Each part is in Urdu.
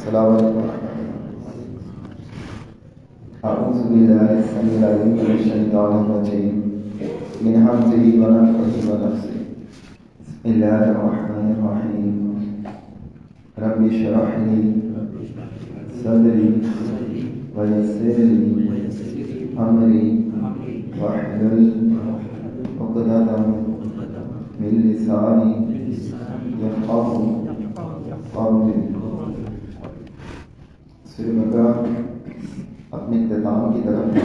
السلام علیکم ورحمۃ اللہ۔ اعوذ باللہ السمیع العلیم من الشیطان الرجیم من حمزہ ونفخہ ونفثہ۔ بسم اللہ الرحمن الرحیم۔ رب اشرح لی صدری ویسر لی امری واحلل عقدۃ من لسانی یفقہوا قولی۔ سورہ بقرہ اپنے اختتام کی طرف ہے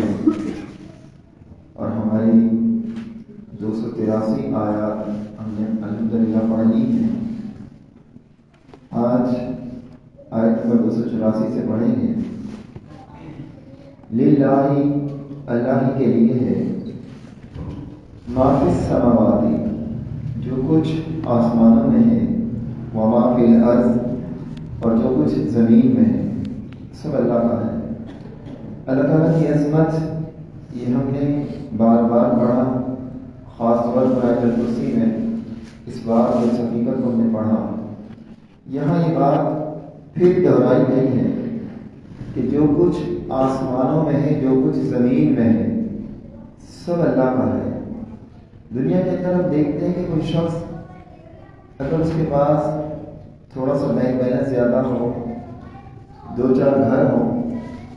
اور ہماری 283 آیات ہم نے الحمدللہ پڑھ لی ہیں۔ آج آیت نمبر 284 سے پڑھیں گے۔ للہ، اللہ کے لیے ہے، ما فی السماوات، جو کچھ آسمانوں میں ہے، وما فی الارض، اور جو کچھ زمین میں ہے، سب اللہ کا ہے۔ اللہ تعالیٰ کی عظمت یہ ہم نے بار بار پڑھا، خاص طور پر آیت الکرسی میں اس بات اور اس حقیقت کو ہم نے پڑھا۔ یہاں یہ بات پھر دہرائی گئی ہے کہ جو کچھ آسمانوں میں ہے، جو کچھ زمین میں ہے، سب اللہ کا ہے۔ دنیا کے اندر ہم دیکھتے ہیں کہ کوئی شخص اگر اس کے پاس تھوڑا سا بینک بیلنس زیادہ ہو، 2-4 گھر ہوں،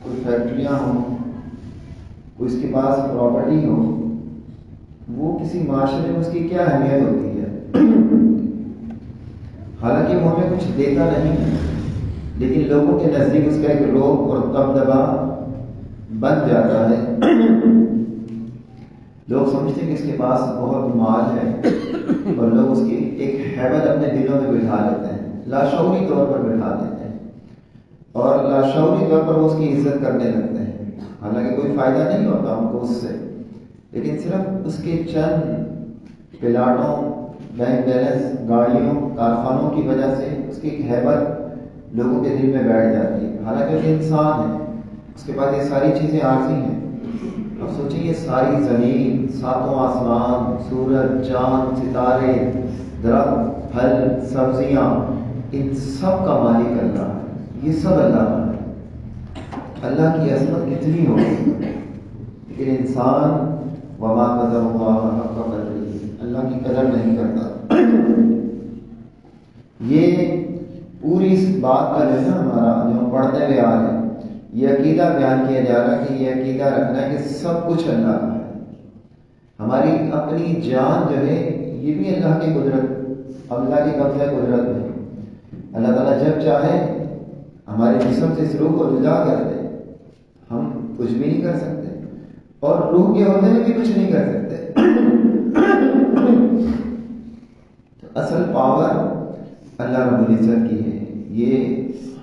کوئی فیکٹریاں ہوں، کوئی اس کے پاس پراپرٹی ہو، وہ کسی معاشرے میں اس کی کیا اہمیت ہوتی ہے؟ حالانکہ وہ ہمیں کچھ دیتا نہیں ہے، لیکن لوگوں کے نزدیک اس کا ایک روب اور دبدبا بن جاتا ہے۔ لوگ سمجھتے ہیں کہ اس کے پاس بہت مال ہے اور لوگ اس کی ایک ہیبت اپنے دلوں میں بٹھا لیتے ہیں، لاشعوری طور پر بٹھا دیتے ہیں، اور لاشعوری طور پر وہ اس کی عزت کرنے لگتے ہیں۔ حالانکہ کوئی فائدہ نہیں ہوتا ان کو اس سے، لیکن صرف اس کے چند پلاٹوں، بینک بیلنس، گاڑیوں، کارخانوں کی وجہ سے اس کی ایک ہیبت لوگوں کے دل میں بیٹھ جاتی ہے۔ حالانکہ وہ انسان ہے، اس کے پاس یہ ساری چیزیں عارضی ہیں۔ اب سوچیں یہ ساری زمین، 7 آسمان، سورج، چاند، ستارے، درخت، پھل، سبزیاں، ان سب کا مالک اللہ ہے۔ یہ سب اللہ کا ہے۔ اللہ کی عظمت کتنی ہوگی، لیکن انسان وما قدر اللہ حق قدرہ، اللہ کی قدر نہیں کرتا۔ یہ پوری اس بات کا جو ہے نا ہمارا جو ہم پڑھتے ہوئے آ رہے ہیں، یہ عقیدہ بیان کیا جا رہا ہے کہ یہ عقیدہ رکھنا ہے کہ سب کچھ اللہ کا ہے۔ ہماری اپنی جان جو ہے یہ بھی اللہ کی قدرت، اللہ کی قبضہ قدرت میں۔ اللہ تعالیٰ جب چاہے ہمارے جسم سے اس روح کو جدا کر دے، ہم کچھ بھی نہیں کر سکتے، اور روح کے ہوتے ہوئے بھی کچھ نہیں کر سکتے۔ تو اصل پاور اللہ رب العزت کی ہے۔ یہ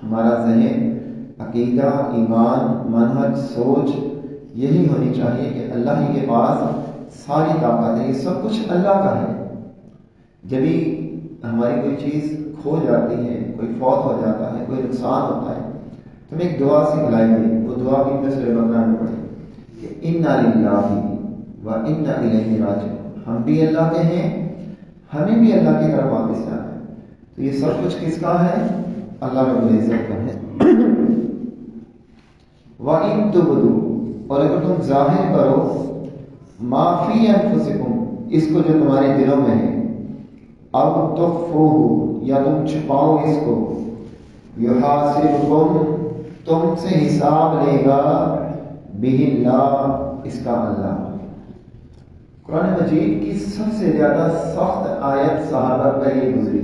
ہمارا ذہن، عقیدہ، ایمان، منہج، سوچ یہی ہونی چاہیے کہ اللہ ہی کے پاس ساری طاقت ہے، یہ سب کچھ اللہ کا ہے۔ جبھی ہماری کوئی چیز کھو جاتی ہے، کوئی فوت ہو جاتا ہے، کوئی نقصان ہوتا ہے، تو ہمیں ایک دعا سکھلائی گئی، وہ دعا بھی سورہ بقرہ میں پڑھی کہ انا للہ و انا الیہ راجعون، ہم بھی اللہ کے ہیں، ہمیں بھی اللہ کی طرف واپس جانا ہے۔ تو یہ سب کچھ کس کا ہے؟ اللہ رب العزت کا ہے۔ وَإِن تُبْدُوا، اور اگر تم ظاہر کرو، مَا فِي أَنفُسِكُمْ، اس کو جو تمہارے دلوں میں ہے، أَوْ تُخْفُوهُ، یا تم چھپاؤ اس کو، يُحَاسِبْكُمْ، تم سے حساب لے گا، بِهِ اللَّهُ، اس کا اللہ۔ قرآن مجید کی سب سے زیادہ سخت آیت صحابہ پر یہ گزری،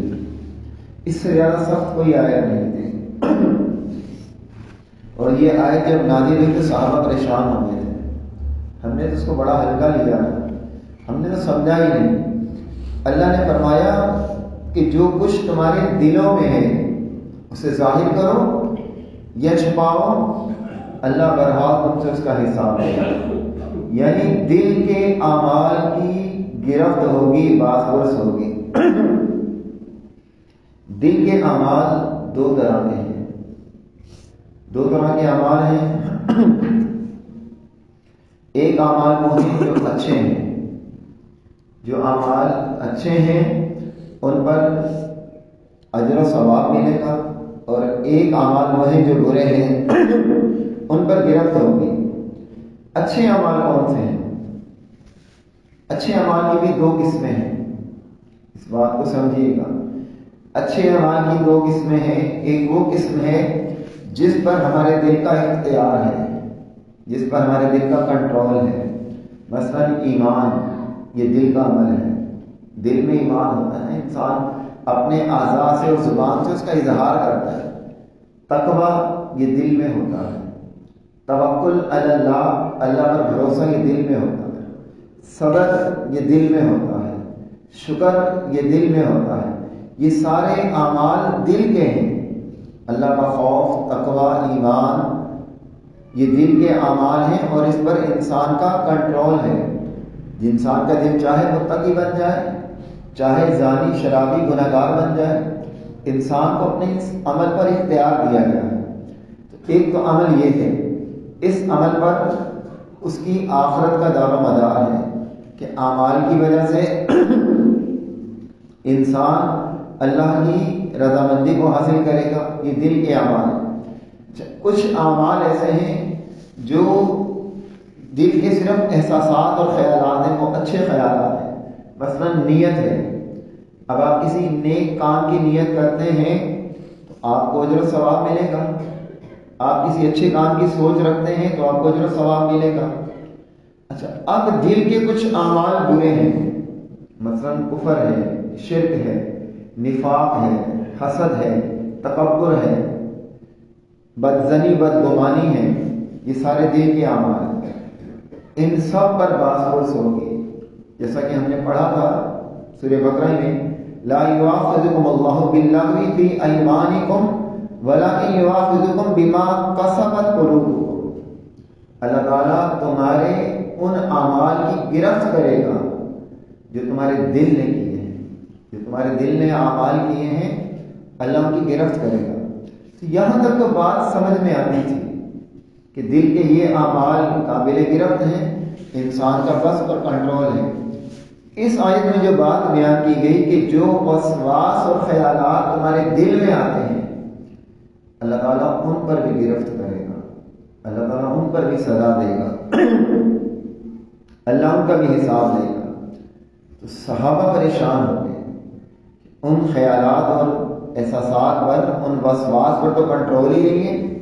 اس سے زیادہ سخت کوئی آیت نہیں تھی، اور یہ آیت جب نازل ہوئی تو صحابہ پریشان ہو گئے تھے۔ ہم نے تو اس کو بڑا ہلکا لیا، ہم نے تو سمجھا ہی نہیں۔ اللہ نے فرمایا کہ جو کچھ تمہارے دلوں میں ہے اسے ظاہر کرو یا چھپاؤ، اللہ بہرحال تم سے اس کا حساب لے گا۔ یعنی دل کے اعمال کی گرفت ہوگی، بازپرس ہوگی۔ دل کے اعمال 2 طرح کے ہیں، 2 طرح کے اعمال ہیں۔ ایک اعمال وہ ہیں جو اچھے ہیں، جو اعمال اچھے ہیں ان پر اجر و ثواب ملے گا اور ایک اعمال وہ ہیں جو برے ہیں ان پر گرفت ہوگی۔ اچھے اعمال کون سے ہیں؟ اچھے اعمال کی بھی دو قسمیں ہیں، اس بات کو سمجھیے گا۔ اچھے اعمال کی دو قسمیں ہیں، ایک وہ قسم ہے جس پر ہمارے دل کا اختیار ہے، جس پر ہمارے دل کا کنٹرول ہے۔ مثلا ایمان، یہ دل کا عمل ہے، دل میں ایمان ہوتا ہے، انسان اپنے اعضاء سے اور زبان سے اس کا اظہار کرتا ہے۔ تقوی یہ دل میں ہوتا ہے، توکل علی اللہ، اللہ پر بھروسہ یہ دل میں ہوتا ہے، صبر یہ دل میں ہوتا ہے، شکر یہ دل میں ہوتا ہے۔ یہ سارے اعمال دل کے ہیں۔ اللہ کا خوف، تقوی، ایمان یہ دل کے اعمال ہیں اور اس پر انسان کا کنٹرول ہے۔ انسان کا دل چاہے متقی بن جائے، چاہے زانی، شرابی، گنہگار بن جائے، انسان کو اپنے اس عمل پر اختیار دیا گیا ہے۔ تو ایک تو عمل یہ ہے، اس عمل پر اس کی آخرت کا دار و مدار ہے کہ اعمال کی وجہ سے انسان اللہ کی رضامندی کو حاصل کرے گا، یہ دل کے اعمال ہیں۔ کچھ اعمال ایسے ہیں جو دل کے صرف احساسات اور خیالات ہیں، وہ اچھے خیالات ہیں۔ مثلا نیت ہے، اب آپ کسی نیک کام کی نیت کرتے ہیں تو آپ کو اجر و ثواب ملے گا۔ آپ کسی اچھے کام کی سوچ رکھتے ہیں تو آپ کو اجر و ثواب ملے گا۔ اچھا، اب دل کے کچھ اعمال برے ہیں، مثلا کفر ہے، شرک ہے، نفاق ہے، حسد ہے، تکبر ہے، بدزنی، بدگمانی ہے، یہ سارے دل کے اعمال ہیں۔ ان سب پر باس پرس ہوگی، جیسا کہ ہم نے پڑھا تھا سورہ بقرہ میں، لا یؤاخذکم اللہ باللغو فی ایمانکم ولکن یؤاخذکم بما کسبت قلوبکم۔ اللہ تعالیٰ تمہارے ان اعمال کی گرفت کرے گا جو تمہارے دل نے کیے ہیں، جو تمہارے دل نے اعمال کیے ہیں، اللہ ان کی گرفت کرے گا۔ تو یہاں تک تو بات سمجھ میں آتی تھی کہ دل کے یہ اعمال قابل گرفت ہیں، انسان کا بس اور کنٹرول ہے۔ اس آیت میں جو بات بیان کی گئی کہ جو وسواس اور خیالات تمہارے دل میں آتے ہیں، اللہ تعالیٰ ان پر بھی گرفت کرے گا، اللہ تعالیٰ ان پر بھی سزا دے گا، اللہ ان کا بھی حساب لے گا۔ تو صحابہ پریشان ہو گئے، ان خیالات اور احساسات پر، ان وسواس پر تو کنٹرول ہی نہیں ہے۔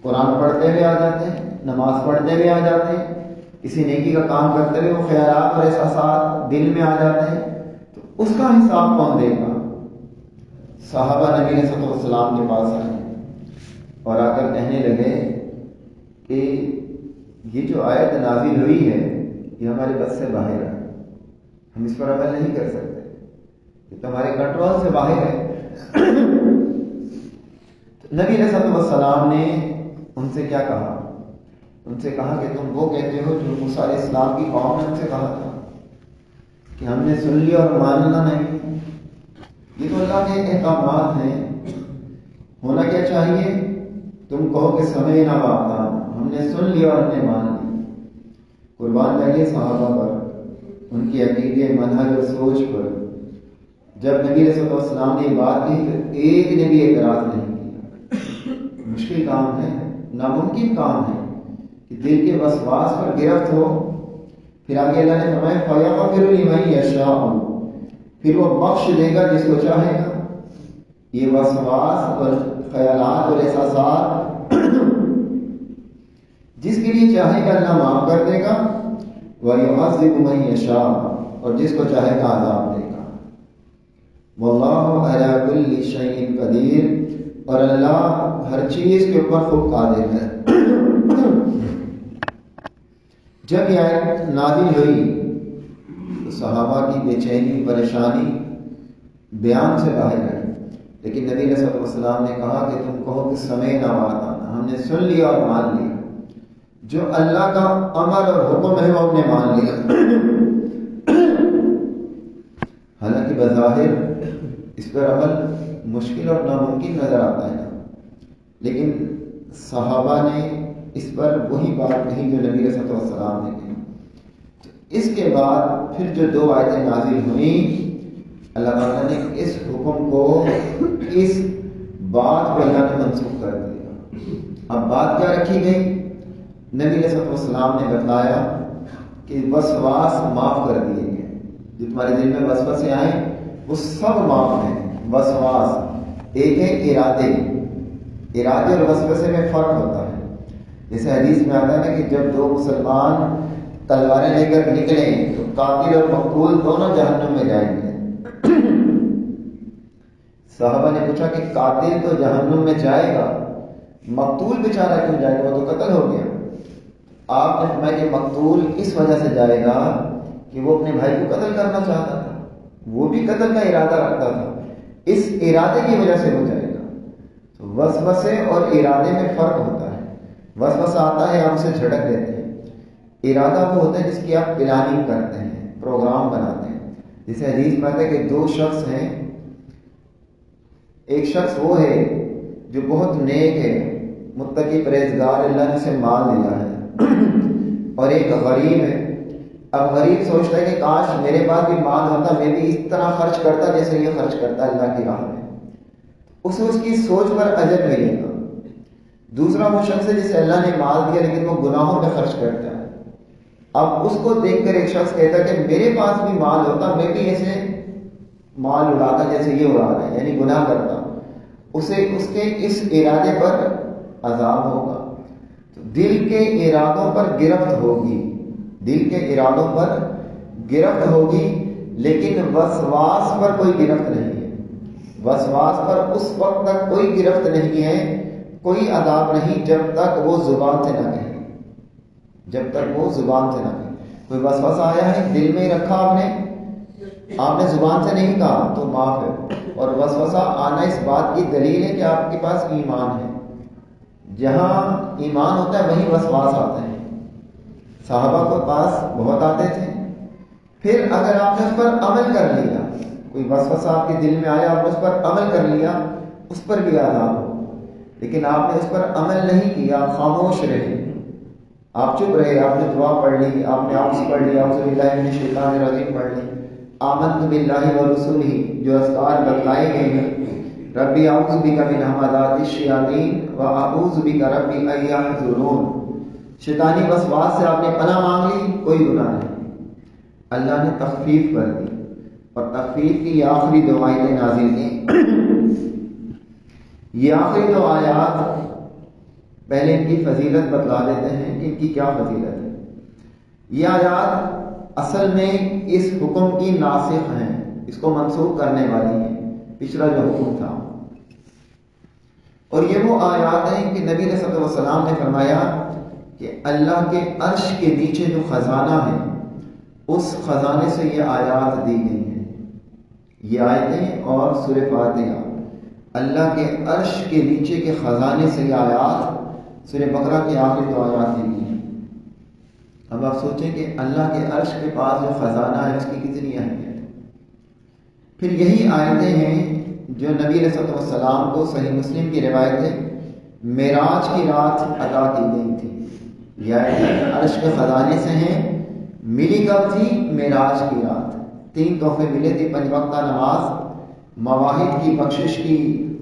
قرآن پڑھتے ہوئے آ جاتے ہیں، نماز پڑھتے ہوئے آ جاتے ہیں، کسی نیکی کا کام کرتے ہوئے وہ خیالات اور احساسات دل میں آ جاتے ہیں، تو اس کا حساب کون دے گا؟ صحابہ نبی صلی اللہ علیہ وسلم کے پاس آئے اور آ کر کہنے لگے کہ یہ جو آیت نازل ہوئی ہے یہ ہمارے بس سے باہر ہے، ہم اس پر عمل نہیں کر سکتے، یہ تو ہمارے کنٹرول سے باہر ہے۔ نبی صلی اللہ علیہ وسلم نے ان سے کیا کہا؟ ان سے کہا کہ تم وہ کہتے ہو جو موسیٰ علیہ السلام کی قوم نے ان سے کہا تھا کہ ہم نے سن لیا اور ماننا نہیں۔ یہ تو اللہ کے احکامات ہیں، ہونا کیا چاہیے؟ تم کہو کہ سمعنا وأطعنا، ہم نے سن لیا اور ہم نے مان لیا۔ قربان جائیے صحابہ پر، ان کی عقیدے، منہج اور سوچ پر۔ جب نبی صلی اللہ علیہ وسلم نے یہ بات کی تو ایک نے بھی اعتراض نہیں کیا۔ مشکل کام ہے، ناممکن کام ہے کہ دل کے وسواس پر گرفت ہو۔ پھر آگے اللہ نے فرمایا فَيَغْفِرُ لِمَن يَشَاءُ، پھر وہ بخش دے گا جس کو چاہے گا۔ یہ وسواس اور خیالات اور احساسات جس کے لیے چاہے گا اللہ معاف کر دے گا، وَيُعَذِّبُ مَن يَشَاءُ، اور جس کو چاہے گا عذاب دے گا۔ وَاللَّهُ عَلَى كُلِّ شَيْءٍ قَدِيرٌ، اور اللہ ہر چیز کے اوپر خوب قادر ہے۔ جب یہ آیت نازل ہوئی تو صحابہ کی بے چینی، پریشانی بیان سے باہر ہے، لیکن نبی صلی اللہ علیہ وسلم نے کہا کہ تم کہو کہ سمعنا وأطعنا، ہم نے سن لیا اور مان لیا۔ جو اللہ کا امر اور حکم ہے وہ ہم نے مان لیا۔ حالانکہ بظاہر اس پر عمل مشکل اور ناممکن نظر آتا ہے، لیکن صحابہ نے اس پر وہی بات کہی جو نبی صلی اللہ علیہ وسلم نے کہی۔ اس کے بعد پھر جو دو آیتیں نازل ہوئیں، اللہ تعالیٰ نے اس حکم کو، اس بات کو اللہ نے منسوخ کر دیا۔ اب بات کیا رکھی گئی؟ نبی علیہ السلام نے بتایا کہ وسواس معاف کر دیے گئے، جو تمہارے دل میں وسوسے آئیں وہ سب معاف ہیں۔ وسواس ایک ہے ارادے اور وسوسے میں فرق ہوتا ہے۔ جیسے حدیث میں آتا ہے نا کہ جب دو مسلمان تلواریں لے کر نکلیں تو قاتل اور مقتول دونوں جہنم میں جائیں گے۔ صحابہ نے پوچھا کہ قاتل تو جہنم میں جائے گا، مقتول بیچارہ کیوں جائے گا، وہ تو قتل ہو گیا۔ آپ نے فرمایا کہ مقتول اس وجہ سے جائے گا کہ وہ اپنے بھائی کو قتل کرنا چاہتا تھا، وہ بھی قتل کا ارادہ رکھتا تھا، اس ارادے کی وجہ سے وہ جائے گا۔ تو وسوسے اور ارادے میں فرق ہوتا ہے۔ وسوسہ آتا ہے، آپ اسے جھٹک دیتے ہیں۔ ارادہ وہ ہوتا ہے جس کی آپ پلاننگ کرتے ہیں، پروگرام بناتے ہیں۔ جیسے حدیث میں آتا ہے کہ دو شخص ہیں، ایک شخص وہ ہے جو بہت نیک ہے، متقی پرہیزگار، اللہ نے اسے مال دیا ہے، اور ایک غریب ہے۔ اب غریب سوچتا ہے کہ کاش میرے پاس بھی مال ہوتا، میں بھی اس طرح خرچ کرتا جیسے یہ خرچ کرتا اللہ کی راہ میں، اسے اس کی سوچ پر اجر ملے گا۔ دوسرا وہ شخص ہے جسے اللہ نے مال دیا لیکن وہ گناہوں میں خرچ کرتا ہے۔ اب اس کو دیکھ کر ایک شخص کہتا ہے کہ میرے پاس بھی مال ہوتا، میں بھی ایسے مال اڑاتا جیسے یہ اڑا رہا ہے، یعنی گناہ کرتا، اسے اس کے اس ارادے پر عذاب ہوگا۔ تو دل کے ارادوں پر گرفت ہوگی، دل کے ارادوں پر گرفت ہوگی، لیکن وسواس پر کوئی گرفت نہیں ہے۔ وسواس پر اس وقت تک کوئی گرفت نہیں ہے، کوئی عذاب نہیں، جب تک وہ زبان سے نہ کہے، جب تک وہ زبان سے نہ کہے۔ کوئی وسوسہ آیا ہے، دل میں ہی رکھا آپ نے زبان سے نہیں کہا تو معاف ہے۔ اور وسوسہ آنا اس بات کی دلیل ہے کہ آپ کے پاس ایمان ہے۔ جہاں ایمان ہوتا ہے وہیں وسواس آتے ہیں۔ صحابہ کو پاس بہت آتے تھے، پھر اگر آپ نے اس پر عمل کر لیا، کوئی وسوسہ آپ کے دل میں آیا، آپ نے اس پر عمل کر لیا، اس پر بھی عذاب ہو، لیکن آپ نے اس پر عمل نہیں کیا، خاموش رہے، آپ چپ رہے، آپ نے دعا پڑھ لی، آپ نے آپس پڑھ لی، اعوذ باللہ من الشیطان الرجیم پڑھ لی، آمنت باللہ ورسولہ جو اذکار بتلائے گئے ہیں، ربی اعوذ بک من ہمزات الشیاطین واعوذ بک ربی ان یحضرون، شیطانی وسواس سے آپ نے پناہ مانگ لی، کوئی گناہ نہیں۔ اللہ نے تخفیف کر دی، اور تخفیف کی یہ آخری دو آیتیں نازل کی۔ یہ آخری دو آیات پہلے ان کی فضیلت بتلا دیتے ہیں کہ ان کی کیا فضیلت ہے۔ یہ آیات اصل میں اس حکم کی ناسخ ہیں، اس کو منسوخ کرنے والی ہیں، پچھلا جو حکم تھا۔ اور یہ وہ آیات ہیں کہ نبی صلی اللہ علیہ وسلم نے فرمایا کہ اللہ کے عرش کے نیچے جو خزانہ ہے، اس خزانے سے یہ آیات دی گئی ہیں۔ یہ آیتیں اور سورہ فاتحہ اللہ کے عرش کے نیچے کے خزانے سے یہ آیات سورہ بقرہ کی آخری دو آیات دی گئی ہیں۔ اب آپ سوچیں کہ اللہ کے عرش کے پاس جو خزانہ ہے اس کی کتنی اہمیت ہے۔ پھر یہی آیتیں ہیں جو نبی علیہ السلام کو صحیح مسلم کی روایت ہے معراج کی رات عطا کی گئی تھی۔ یہ آیتیں عرش کے خزانے سے ہیں، ملی کب تھی؟ معراج کی رات۔ 3 تحفے ملے تھے، 5 وقتہ نماز، مواہب کی بخشش کی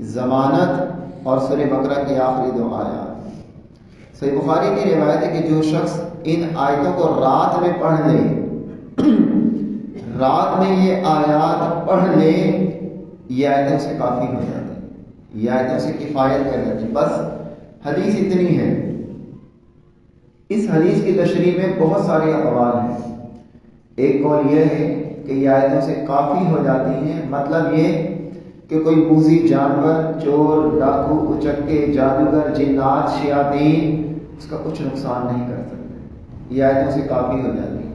ضمانت، اور سورہ بقرہ کی آخری 2 آیات۔ صحیح بخاری کی روایت ہے کہ جو شخص ان آیتوں کو رات میں پڑھ لے، رات میں یہ آیات پڑھ لے، یہ آیتیں سے کافی ہو جاتی ہیں، یہ آیتیں سے کفایت کر جاتی ہیں۔ بس حدیث اتنی ہے۔ اس حدیث کی تشریح میں بہت سارے اقوال ہیں۔ ایک قول یہ ہے کہ یہ آیتوں سے کافی ہو جاتی ہیں، مطلب یہ کہ کوئی موذی جانور، چور، ڈاکو، اچکے، جادوگر، جنات، شیاطین اس کا کچھ نقصان نہیں کر سکتے، یہ آیتوں سے کافی ہو جاتی ہے۔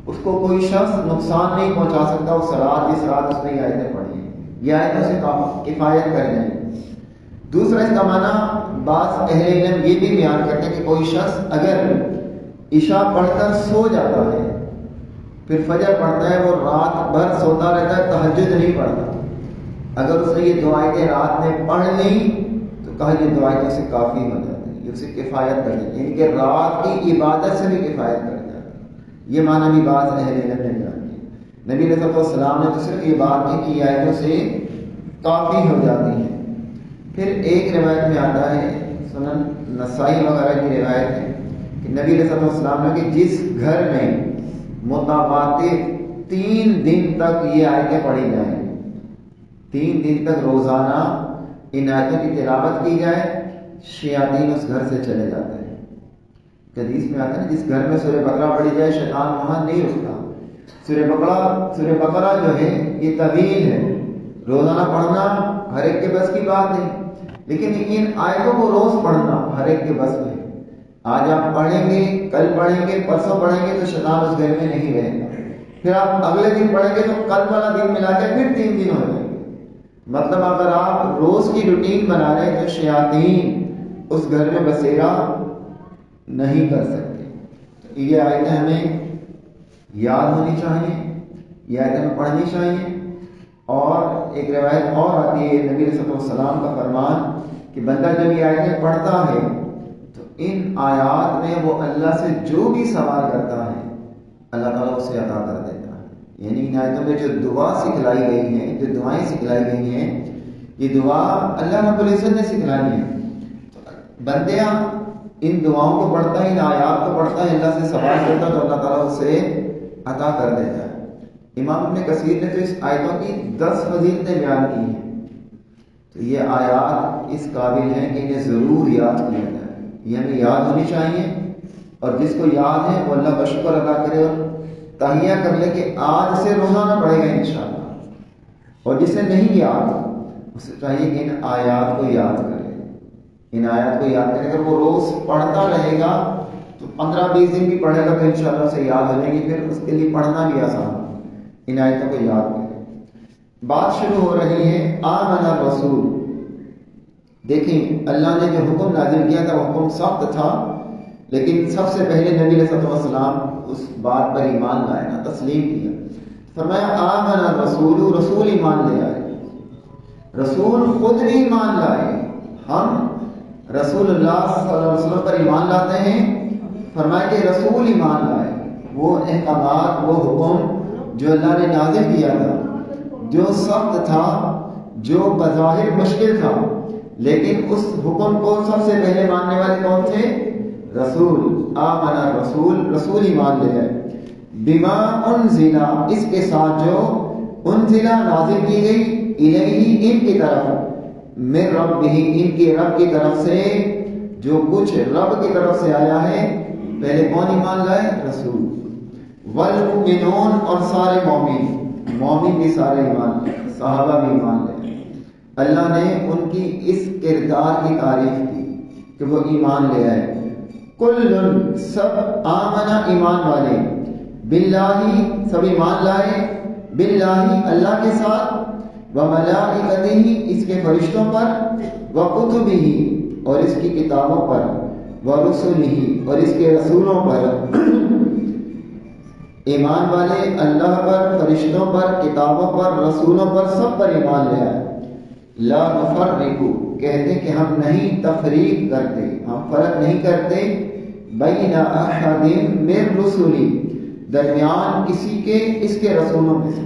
اس کو کوئی شخص نقصان نہیں پہنچا سکتا، اس رات جس رات اس نے یہ آیتیں پڑھی ہیں، یہ آیتوں سے کفایت کر جائیں۔ دوسرا اس کا معنی بعض اہل علم یہ بھی بیان کرتے ہیں کہ کوئی شخص اگر عشاء پڑھ کر سو جاتا ہے، پھر فجر پڑھتا ہے، وہ رات بھر سوتا رہتا ہے، تہجد نہیں پڑھتا، اگر اس نے یہ 2 آیتیں رات میں پڑھ لیں تو کہا یہ 2 آیتوں سے کافی ہو جاتی ہے، یہ اسے کفایت کر دیتی ہے، یعنی کہ رات کی عبادت سے بھی کفایت کر جاتی ہے۔ یہ معنی بھی بعض اہل علم نے بیان کیا۔ نبی صلی اللہ علیہ وسلم نے تو صرف یہ بات کی کہ یہ آیتوں سے کافی ہو جاتی ہیں۔ پھر ایک روایت میں آتا ہے، سنن نسائی وغیرہ کی روایت ہے کہ نبی علیہ السلام نے کہ جس گھر میں متواتر 3 دن تک یہ آیتیں پڑھی جائیں، 3 دن تک روزانہ ان آیتوں کی تلاوت کی جائے، شیاطین اس گھر سے چلے جاتے ہیں۔ حدیث میں آتا ہے جس گھر میں سورہ بقرہ پڑھی جائے شیطان وہاں نہیں رکتا۔ سورہ بقرہ جو ہے یہ طویل ہے، روزانہ پڑھنا ہر ایک کے بس کی بات نہیں، لیکن ان آیتوں کو روز پڑھنا ہر ایک کے بس میں۔ آج آپ پڑھیں گے، کل پڑھیں گے، پرسوں پڑھیں گے تو شیطان اس گھر میں نہیں رہے گا، پھر آپ اگلے دن پڑھیں گے تو کل والا دن ملا کے پھر 3 دن ہو جائیں گے۔ مطلب اگر آپ روز کی روٹین بنا رہے ہیں تو شیاطین اس گھر میں بسیرا نہیں کر سکتے۔ تو یہ آیتیں ہمیں یاد ہونی چاہیے، یہ آیتیں ہمیں پڑھنی چاہیے۔ اور ایک روایت اور آتی ہے نبی صلی اللہ علیہ وسلم کا فرمان کہ بندہ جب یہ آیتیں پڑھتا ہے تو ان آیات میں وہ اللہ سے جو بھی سوال کرتا ہے اللہ تعالیٰ اسے عطا کر دیتا ہے۔ یعنی ان آیتوں میں جو دعا سکھلائی گئی ہیں، جو دعائیں سکھلائی گئی ہیں، یہ دعا اللہ رب العزت نے سکھلائی ہے۔ بندہ ان دعاؤں کو پڑھتا ہے، ان آیات کو پڑھتا ہے، اللہ سے سوال کرتا ہے تو اللہ تعالیٰ اسے عطا کر دیتا ہے۔ امام ابن کثیر نے تو اس آیتوں کی 10 فضیلتیں بیان کی ہیں، تو یہ آیات اس قابل ہیں کہ انہیں ضرور یاد کیا جائے، یہ ہمیں یاد ہونی چاہیے، اور جس کو یاد ہے وہ اللہ کا شکر ادا کرے اور تہیہ کر لے کہ آج سے روزانہ پڑھے گا انشاءاللہ، اور جسے نہیں یاد اسے چاہیے کہ ان آیات کو یاد کرے، ان آیات کو یاد کرے۔ اگر وہ روز پڑھتا رہے گا تو 15-20 دن بھی پڑھے گا تو انشاءاللہ اسے یاد ہو جائے گی، پھر اس کے لیے پڑھنا بھی آسان ہے۔ ان آیتوں کو یاد کریں۔ بات شروع ہو رہی ہے آمن الرسول۔ دیکھیں اللہ نے جو حکم نازل کیا تھا وہ حکم سخت تھا، لیکن سب سے پہلے نبی علیہ السلام اس بات پر ایمان لائے نا، تسلیم کیا۔ فرمایا آمن الرسول، رسول ایمان لے آئے، رسول خود بھی ایمان لائے۔ ہم رسول اللہ صلی اللہ علیہ وسلم پر ایمان لاتے ہیں، فرمایا کہ رسول ایمان لائے۔ وہ احکامات، وہ حکم جو اللہ نے نازل کیا تھا، جو سخت تھا، جو بظاہر مشکل تھا، لیکن اس حکم کو سب سے پہلے ماننے والے کون تھے؟ رسول۔ آمن الرسول، رسول ایمان لے آئے۔ بما انزل، اس کے ساتھ جو انزل نازل کی گئی، الیہ ان کی طرف، من ربہ ان کے رب کی طرف سے، جو کچھ رب کی طرف سے آیا ہے، پہلے کون ایمان لائے؟ رسول۔ والمؤمنون، اور سارے مومن، مومن بھی سارے ایمان لائے، صحابہ بھی ایمان لائے۔ اللہ نے ان کی اس کردار کی تعریف کی کہ وہ ایمان لے آئے۔ کل، سب، آمنا ایمان والے، باللہ، سب ایمان لائے، باللہ اللہ کے ساتھ، وملائکتہ اس کے فرشتوں پر، وکتبہ اور اس کی کتابوں پر، ورسلہ اور اس کے رسولوں پر۔ ایمان والے اللہ پر، فرشتوں پر، کتابوں پر، رسولوں پر، سب پر ایمان لے آئے۔ لا نفرق، کہتے کہ ہم نہیں تفریق کرتے، ہم فرق نہیں کرتے، بین احد من رسلی، درمیان کسی کے اس کے رسولوں میں سے۔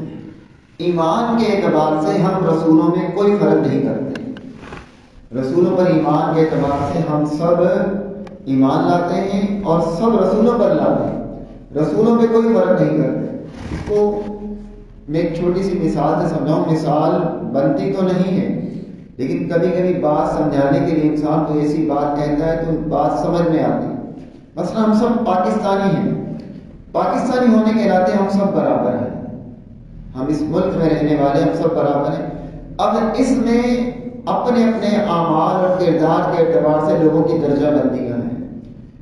ایمان کے اعتبار سے ہم رسولوں میں کوئی فرق نہیں کرتے، رسولوں پر ایمان کے اعتبار سے ہم سب ایمان لاتے ہیں اور سب رسولوں پر لاتے ہیں، رسولوں پہ کوئی فرق نہیں کرتے۔ اس کو میں ایک چھوٹی سی مثال سے سمجھاؤں، مثال بنتی تو نہیں ہے لیکن کبھی کبھی بات سمجھانے کے لیے انسان تو ایسی بات کہتا ہے تو بات سمجھ میں آتی ہے۔ مثلا ہم سب پاکستانی ہیں، پاکستانی ہونے کے ناطے ہم سب برابر ہیں، ہم اس ملک میں رہنے والے ہم سب برابر ہیں۔ اب اس میں اپنے اپنے اعمال اور کردار کے اعتبار سے لوگوں کی درجہ بندیاں ہیں،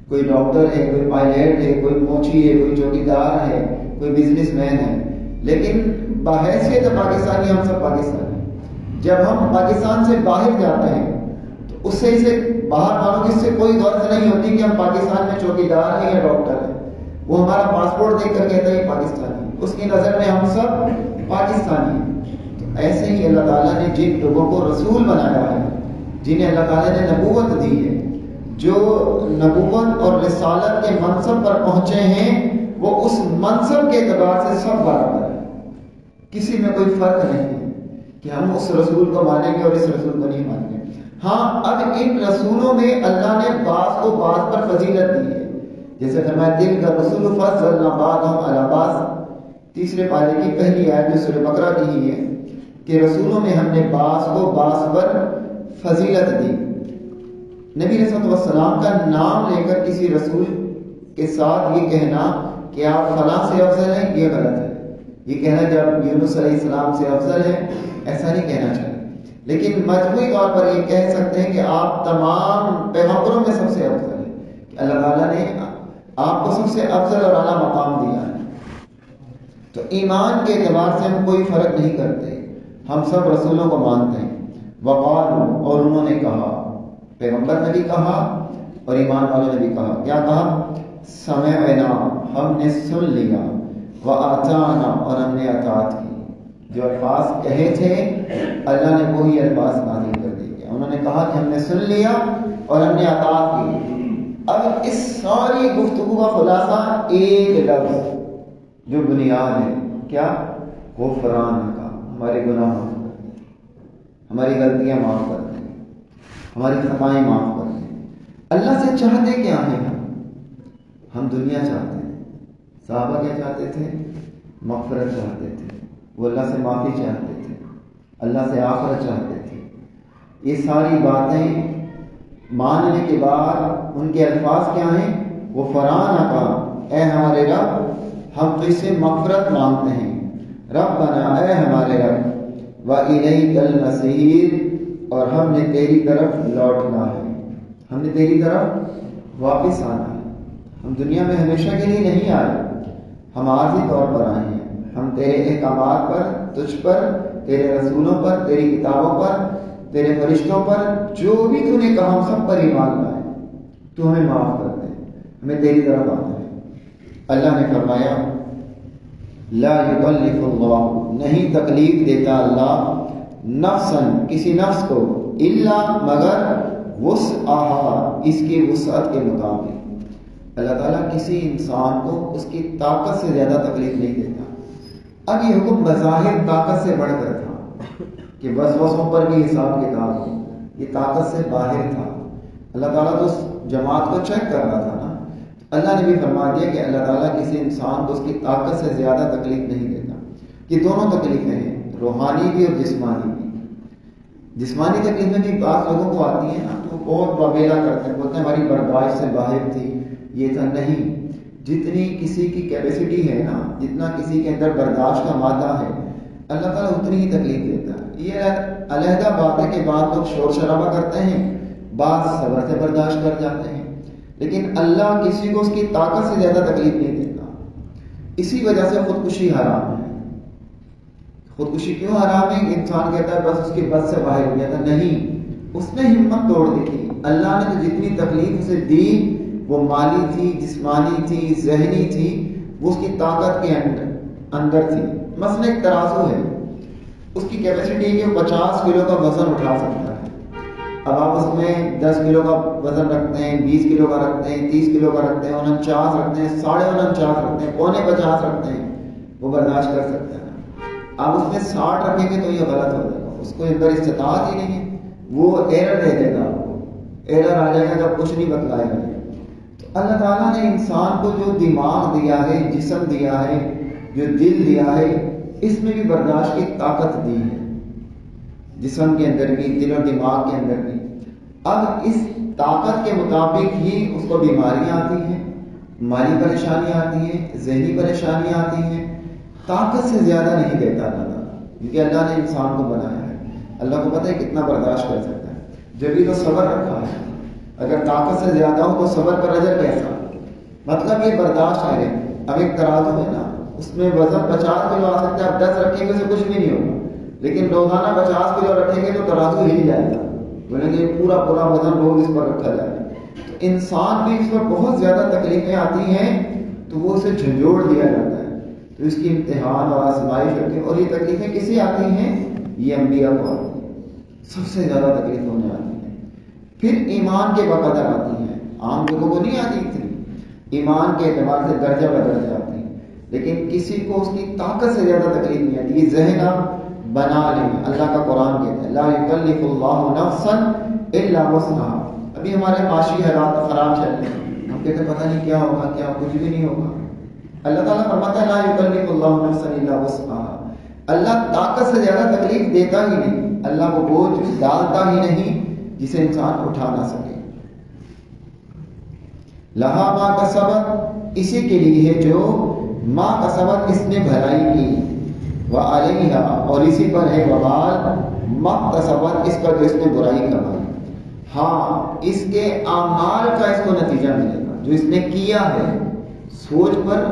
کوئی ڈاکٹر ہے، کوئی پائلٹ ہے، کوئی موچی ہے، کوئی چوکیدار ہے، کوئی بزنس مین ہے، لیکن بحیثیت پاکستانی ہم سب پاکستانی ہیں۔ جب ہم پاکستان سے باہر جاتے ہیں تو اس سے باہر والوں کی اس سے کوئی غرض نہیں ہوتی کہ ہم پاکستان میں چوکیدار ہیں یا ڈاکٹر ہیں، وہ ہمارا پاسپورٹ دیکھ کر کہتا ہے پاکستانی، اس کی نظر میں ہم سب پاکستانی ہیں۔ تو ایسے ہی اللہ تعالیٰ نے جن لوگوں کو رسول بنایا ہے، جنہیں اللہ تعالیٰ نے نبوت دی ہے، جو نبوت اور رسالت کے منصب پر پہنچے ہیں، وہ اس منصب کے اعتبار سے سب برابر ہیں، کسی میں کوئی فرق نہیں ہے کہ ہم اس رسول کو مانیں گے اور اس رسول کو نہیں مانیں گے۔ ہاں اب ان رسولوں میں اللہ نے بعض کو بعض پر فضیلت دی ہے، جیسے فرمایا تلک الرسل فضلنا بعضهم علی بعض، تیسرے پارے کی پہلی آیت جو سورہ بقرہ کی ہی ہے کہ رسولوں میں ہم نے بعض کو بعض پر فضیلت دی۔ نبی صلی اللہ علیہ وسلم کا نام لے کر کسی رسول کے ساتھ یہ کہنا کہ آپ فلاں سے افضل ہیں، یہ غلط ہے۔ یہ کہنا جب یونس علیہ السلام سے افضل ہے، ایسا نہیں کہنا چاہیے، لیکن مجموعی طور پر یہ کہہ سکتے ہیں کہ آپ تمام پیغمبروں میں سب سے افضل ہیں، کہ اللہ تعالیٰ نے آپ کو سب سے افضل اور اعلیٰ مقام دیا ہے۔ تو ایمان کے اعتبار سے ہم کوئی فرق نہیں کرتے، ہم سب رسولوں کو مانتے ہیں۔ وقالوا، اور انہوں نے کہا، پیغمبر نے بھی کہا اور ایمان والوں نے بھی کہا، کیا کہا؟ سمعنا، ہم نے سن لیا، وَأَطَعْنَا، اور ہم نے اطاعت کی۔ جو الفاظ کہے تھے اللہ نے وہی الفاظ نازل کر دیے۔ انہوں نے کہا کہ ہم نے سن لیا اور ہم نے اطاعت کی۔ اب اس ساری گفتگو کا خلاصہ ایک لفظ جو بنیاد ہے، کیا؟ غفران کا، ہمارے گناہ معاف کر دیں، ہماری غلطیاں معاف کر دیں، ہماری خطائیں معاف کر دیں۔ اللہ سے چاہتے کیا ہیں؟ ہم دنیا چاہتے ہیں۔ صحابہ کیا چاہتے تھے؟ مغفرت چاہتے تھے، وہ اللہ سے معافی چاہتے تھے، اللہ سے آخرت چاہتے تھے۔ یہ ساری باتیں ماننے کے بعد ان کے الفاظ کیا ہیں؟ غفران کا، اے ہمارے رب ہم تجھ سے مغفرت مانگتے ہیں، ربنا، اے ہمارے رب، وَإِلَيْكَ الْمَصِيرُ، اور ہم نے تیری طرف لوٹنا ہے، ہم نے تیری طرف واپس آنا ہے۔ ہم دنیا میں ہمیشہ کے لیے نہیں آئے، ہم عارضی طور پر آئے ہیں۔ ہم تیرے احکامات پر، تجھ پر، تیرے رسولوں پر، تیری کتابوں پر، تیرے فرشتوں پر، جو بھی تو نے کہا ہم سب پر ایمان لائے۔ تو ہمیں معاف کر دے، ہمیں تیری طرف آنا ہے۔ اللہ نے فرمایا لا یکلف اللہ، نہیں تکلیف دیتا اللہ نفسا، کسی نفس کو، الا، مگر، وسعها، اس کی وسعت کے مطابق۔ اللہ تعالیٰ کسی انسان کو اس کی طاقت سے زیادہ تکلیف نہیں دیتا۔ اب یہ حکم بظاہر طاقت سے بڑھ کر تھا کہ وسوسوں پر بھی حساب کتاب ہو، یہ طاقت سے باہر تھا۔ اللہ تعالیٰ تو اس جماعت کو چیک کر رہا تھا نا۔ اللہ نے بھی فرما دیا کہ اللہ تعالیٰ کسی انسان کو اس کی طاقت سے زیادہ تکلیف نہیں دیتا۔ یہ دونوں تکلیفیں ہیں، روحانی بھی اور جسمانی بھی۔ جسمانی تکلیفیں بھی بعض لوگوں کو آتی ہیں نا، تو بہت وبیلا کرتے ہیں، بولتے ہیں ہماری برداشت سے باہر تھی، یہ تھا۔ نہیں، جتنی کسی کی کیپیسٹی ہے نا، جتنا کسی کے اندر برداشت کا مادہ ہے، اللہ تعالیٰ اتنی ہی تکلیف دیتا ہے۔ یہ علیحدہ بات ہے کہ بعض لوگ شور شرابہ کرتے ہیں، بعض صبر سے برداشت کر جاتے ہیں، لیکن اللہ کسی کو اس کی طاقت سے زیادہ تکلیف نہیں دیتا۔ اسی وجہ سے خودکشی حرام ہے۔ خودکشی کیوں حرام ہے؟ انسان کہتا ہے بس اس کی بس سے باہر ہو گیا تھا، نہیں، اس نے ہمت توڑ دی تھی۔ اللہ نے تو جتنی تکلیف اسے دی وہ مالی تھی، جسمانی تھی، ذہنی تھی، وہ اس کی طاقت کے اندر تھی۔ مثلا ایک ترازو ہے، اس کی کیپیسٹی ہے کہ 50 کلو کا وزن اٹھا سکتا ہے۔ اب آپ اس میں 10 کلو کا وزن رکھتے ہیں، 20 کلو کا رکھتے ہیں، 30 کلو کا رکھتے ہیں، 49 رکھتے ہیں، 49.5 رکھتے ہیں، 50 رکھتے ہیں، وہ برداشت کر سکتے ہیں۔ آپ اس میں 60 رکھیں گے تو یہ غلط ہو جائے گا، اس کو اندر استطاعت ہی نہیں ہے، وہ ایرر دے دے گا، آپ کو ایرر آ جائے گا جب کچھ نہیں بتلائے گا۔ تو اللہ تعالیٰ نے انسان کو جو دماغ دیا ہے، جسم دیا ہے، جو دل دیا ہے، اس میں بھی برداشت کی طاقت دی ہے، جسم کے اندر بھی، دل اور دماغ کے اندر بھی۔ اب اس طاقت کے مطابق ہی اس کو بیماریاں آتی ہیں، مالی پریشانیاں آتی ہیں، ذہنی پریشانیاں آتی ہیں۔ طاقت سے زیادہ نہیں دیتا اللہ تعالیٰ، کیونکہ اللہ نے انسان کو بنایا ہے، اللہ کو پتہ ہے کتنا برداشت کر سکتا ہے، جبھی تو صبر رکھا ہے۔ اگر طاقت سے زیادہ ہو تو صبر پر اجر کیسا؟ مطلب یہ برداشت کرے۔ اب ایک ترازو ہے نا، اس میں وزن 50 کلو آ سکتا ہے، اب 10 رکھیں گے اسے کچھ بھی نہیں ہوگا، لیکن روزانہ 50 کلو رکھیں گے تو ترازو ہل جائے گا، بولیں گے پورا وزن روز اس پر رکھا جائے گا۔ تو انسان بھی اس پر بہت زیادہ تکلیفیں آتی ہیں تو وہ اسے جھنجھوڑ دیا جاتا ہے، تو اس کی امتحان اور آزمائش ہوتی ہے۔ اور یہ تکلیفیں کسی آتی ہیں؟ یہ انبیاء کو آتی ہیں، سب سے زیادہ تکلیف ہونے آتی ہیں۔ پھر ایمان کے بقدر آتی ہیں، عام لوگوں کو نہیں آتی اتنی، ایمان کے اعتبار سے درجہ بدرجہ آتی ہیں، لیکن کسی کو اس کی طاقت سے زیادہ تکلیف نہیں آتی۔ یہ ذہن آپ بنا لیں، اللہ کا قرآن کہتا ہے لا یکلف اللہ نفسا الا وسعها. ابھی ہمارے معاشی حالات خراب چل رہے ہیں، ہم کہتے پتہ نہیں کیا ہوگا، کیا کچھ بھی نہیں ہوگا. اللہ تعالیٰ فرماتا ہے لا یکلف اللہ نفسا الا وسعها. اللہ طاقت سے زیادہ تکلیف دیتا ہی نہیں، اللہ وہ بوجھ ڈالتا ہی نہیں جسے انسان اٹھا نہ سکے. لہا ما کسبت، اسی کے لیے ہے جو ما کسبت اس نے بھلائی کی، وعلیہا اور اسی پر ہے وبال ما کسبت اس کا جو اس نے برائی کمائی. ہاں اس کے اعمال کا اس کو نتیجہ ملے گا، جو اس نے کیا ہے. سوچ پر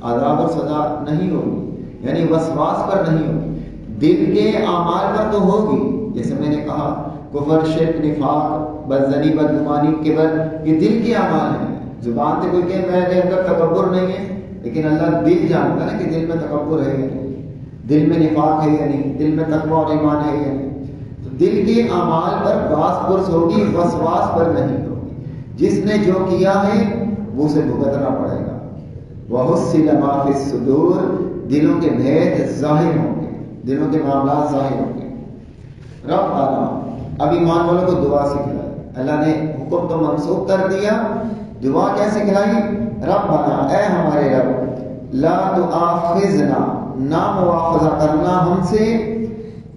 عذاب اور سزا نہیں ہوگی، یعنی وسواس پر نہیں ہوگی، دل کے اعمال پر تو ہوگی. جیسے میں نے کہا کفر، شرک، نفاق، بدزنی، بدگمانی، کبر، یہ دل کے اعمال ہیں. زبان سے کوئی کہ میرے اندر تکبر نہیں ہے، لیکن اللہ دل جانتا نا کہ دل میں تکبر ہے یا نہیں، دل میں نفاق ہے یا نہیں، دل میں تقوی اور ایمان ہے یا نہیں. تو دل کے اعمال پر باس پرس ہوگی، وسواس پر نہیں ہوگی. جس نے جو کیا ہے وہ اسے بھگتنا پڑے گا. وَحُصِّلَ مَا فِي الصُّدُورِ، دلوں کے بھید ظاہر ہوں گے، دلوں کے معاملات ظاہر ہوں گے. ربنا، اب ایمان والوں کو دعا سکھلائی. اللہ نے حکم تو منسوخ کر دیا، دعا کیا سکھلائی؟ ربنا، اے ہمارے رب، لا تؤاخذنا، نہ مواخذہ کرنا ہم سے،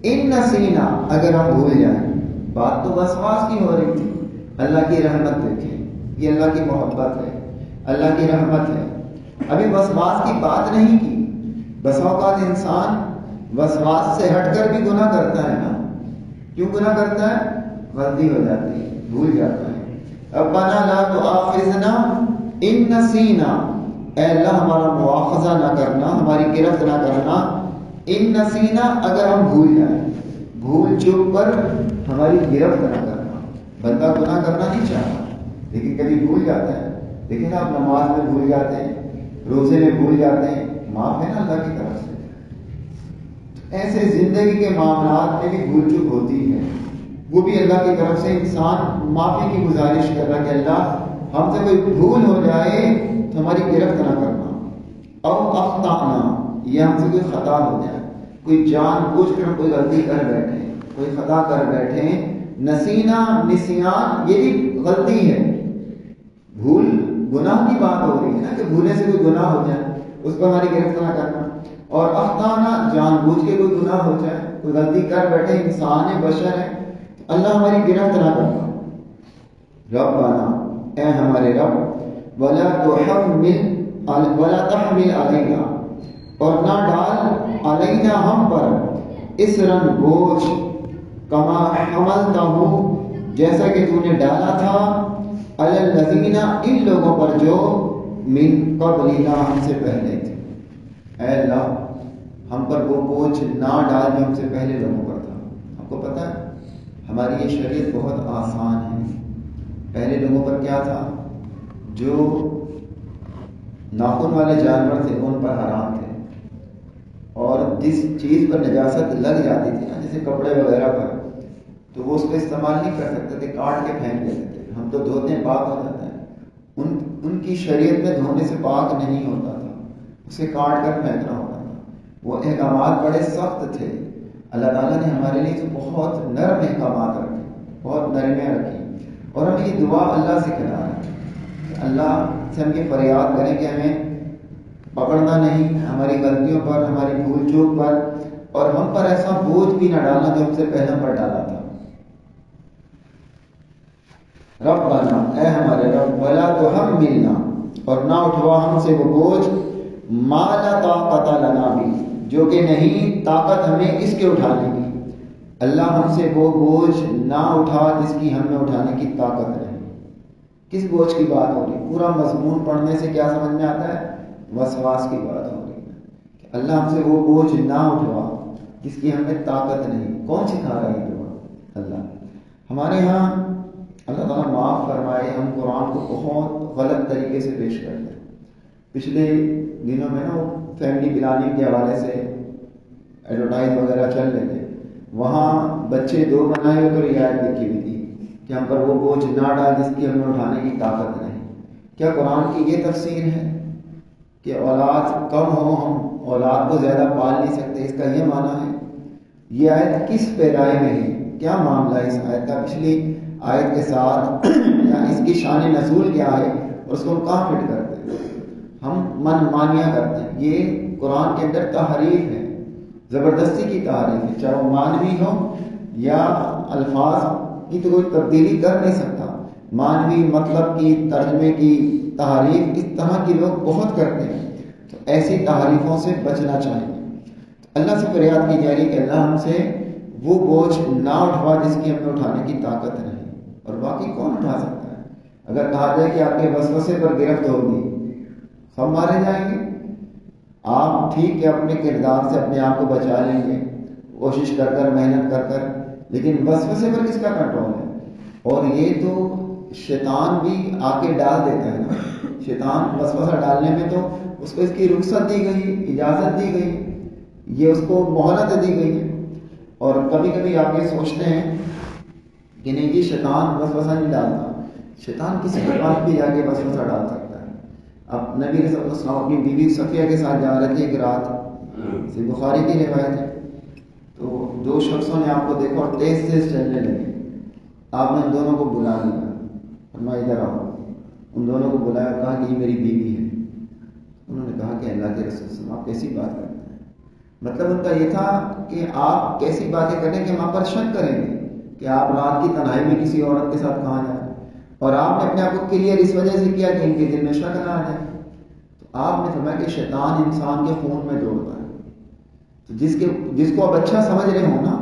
ان نسینا، اگر ہم بھول جائیں. بات تو وسواس کی ہو رہی تھی. اللہ کی رحمت دیکھیں، یہ اللہ کی محبت ہے، اللہ کی رحمت ہے. ابھی وسواس کی بات نہیں کی. بس اوقات انسان وسواس سے ہٹ کر بھی گناہ کرتا ہے نا. کیوں گناہ کرتا ہے؟ غلطی ہو جاتی ہے، بھول جاتا ہے. ربنا لا تؤاخذنا ان نسینا، اے اللہ ہمارا مواخذہ نہ کرنا، ہماری گرفت نہ کرنا. ان نسینا، اگر ہم بھول جائیں، بھول چوک پر ہماری گرفت نہ کرنا. بندہ گناہ کرنا نہیں چاہتا لیکن کبھی بھول جاتا ہے. لیکن آپ نماز میں بھول جاتے ہیں، روزے میں بھول جاتے ہیں، معاف ہے نا اللہ کی طرف سے. ایسے زندگی کے معاملات میں بھی بھول چوک ہوتی ہے، وہ بھی اللہ کی طرف سے انسان معافی کی گزارش کر رہا کہ اللہ ہم سے کوئی بھول ہو جائے تو ہماری گرفت نہ کرنا. او اخطانا، یہ ہم سے کوئی خطا ہو جائے، کوئی جان بوجھ کر کوئی غلطی کر بیٹھے، کوئی خطا کر بیٹھے. نسینا، نسیان، یہ بھی غلطی ہے. بھول گناہ کی بات ہو رہی ہے نا، کہ بھولے سے کوئی گناہ ہو جائے اس پر ہماری گرفت نہ کرنا. اور اخطانا، جان بوجھ کے کوئی گناہ ہو جائے، کوئی غلطی کر بیٹھے، انسان ہے، بشر ہے، اللہ ہماری گرفت نہ کرنا. ربنا، اے ہمارے رب، ولا تحمل علینا، اور نہ ڈال علینا ہم پر، اسرن بوجھ، کما حملتہ، جیسا کہ تو نے ڈالا تھا، علی الذین، ان لوگوں پر جو من قبلنا، ہم سے پہلے تھے. اے اللہ ہم پر وہ بوجھ نہ ڈال جو ہم سے پہلے لوگوں پر تھا. آپ کو پتہ ہے ہماری یہ شریعت بہت آسان ہے. پہلے لوگوں پر کیا تھا؟ جو ناخن والے جانور تھے ان پر حرام تھے، اور جس چیز پر نجاست لگ جاتی تھی نا، جیسے کپڑے وغیرہ پر، تو وہ اس کو استعمال نہیں کر سکتے تھے، کاٹ کے پھینک دیتے تھے. ہم تو دھوتے ہیں پاک ہو جاتا ہے. ان کی شریعت میں دھونے سے پاک نہیں ہوتا تھا، اسے کاٹ کر پھینکنا ہوتا تھا. وہ احکامات بڑے سخت تھے. اللہ تعالیٰ نے ہمارے لیے تو بہت نرم احکامات رکھے، بہت نرمیاں رکھی. اور ہمیں یہ دعا اللہ سے کرا ہے کہ اللہ سے ہم یہ فریاد کریں کہ ہمیں پکڑنا نہیں ہماری غلطیوں پر، ہماری بھول چوک پر، اور ہم پر ایسا بوجھ بھی نہ ڈالنا جو ہم سے پہلے پر ڈالا تھا. ربنا، اے ہمارے رب، ولا تحملنا، اور نہ اٹھوا ہم سے وہ بوجھ، ما لا طاقت لنا بھی، جو کہ نہیں طاقت ہمیں اس کے اٹھانے کی. اللہ ہم سے وہ بوجھ نہ اٹھا جس کی ہم میں اٹھانے کی طاقت نہیں. کس بوجھ کی بات ہو رہی؟ پورا مضمون پڑھنے سے کیا سمجھ میں آتا ہے؟ وسواس کی بات ہو رہی ہے کہ اللہ ہم سے وہ بوجھ نہ اٹھوا جس کی ہم میں طاقت نہیں. کون سکھا رہا ہے دعا؟ اللہ. ہمارے ہاں اللہ تعالیٰ معاف فرمائے، ہم قرآن کو بہت غلط طریقے سے پیش کرتے ہیں. پچھلے دنوں میں نا وہ فیملی پلاننگ کے حوالے سے ایڈورٹائز وغیرہ چل رہے تھے، وہاں بچے دو بنائے ہوئے تو رعایت لکھی ہوئی تھی کہ ہم پر وہ بوجھ نہ ڈال جس کی ہمیں اٹھانے کی طاقت نہیں. کیا قرآن کی یہ تفسیر ہے کہ اولاد کم ہو ہم اولاد کو زیادہ پال نہیں سکتے؟ اس کا یہ معنی ہے؟ یہ آیت کس پیرائے میں ہے؟ کیا معاملہ ہے اس آیت کا؟ پچھلی آیت کے ساتھ یا اس کی شان نزول کیا ہے اور اس کو ہم کہاں فٹ کرتے ہیں؟ ہم من مانیاں کرتے ہیں. یہ قرآن کے اندر تحریف ہے، زبردستی کی تحریف ہے، چاہے وہ مانوی ہو یا الفاظ کی تو کوئی تبدیلی کر نہیں سکتا. مانوی مطلب کی ترجمے کی تحریف اس طرح کی لوگ بہت کرتے ہیں، تو ایسی تحریفوں سے بچنا چاہیے. تو اللہ سے فریاد کی جا رہی کہ اللہ ہم سے وہ بوجھ نہ اٹھوا جس کی ہمیں اٹھانے کی طاقت نہیں. اور باقی کون اٹھا سکتا ہے؟ اگر کہا جائے کہ آپ کے وسوسے پر گرفت ہوگی سب مارے جائیں گے. آپ ٹھیک ہے اپنے کردار سے اپنے آپ کو بچا لیں گے کوشش کر کر محنت کر کر، لیکن وسوسے پر کس کا کنٹرول ہے؟ اور یہ تو شیطان بھی آ کے ڈال دیتا ہے نا. شیطان وسوسہ ڈالنے میں تو اس کو اس کی رخصت دی گئی، اجازت دی گئی، یہ اس کو مہلت دی گئی ہے. اور کبھی کبھی آپ یہ سوچتے ہیں کہ نہیں جی شیطان وسوسہ نہیں ڈالتا. شیطان کسی کے پاس بھی جا کے وسوسہ ڈال سکتا ہے. اب نبی صلی اللہ علیہ وسلم اپنی بیوی صفیہ کے ساتھ جا رہے تھے ایک رات، بخاری کی روایت ہے. تو دو شخصوں نے آپ کو دیکھا اور تیز تیز چلنے لگے. آپ نے ان دونوں کو بلا لیا، فرمایا ادھر آؤ. ان دونوں کو بلایا اور کہا کہ یہ میری بیوی ہے. انہوں نے کہا کہ اللہ کے رسول صلی اللہ علیہ وسلم آپ کیسی بات کرتے ہیں؟ مطلب ان کا یہ تھا کہ آپ کیسی باتیں کریں کہ ہم آپ پر شک کریں گے کہ آپ رات کی تنہائی میں کسی عورت کے ساتھ کہاں جائیں. اور آپ نے اپنے آپ کو کلیئر اس وجہ سے کیا کہ ان کے دل میں شک نہ آ جائے. تو آپ نے فرمایا کہ شیطان انسان کے خون میں دوڑتا ہے. تو جس کو آپ اچھا سمجھ رہے ہو نا،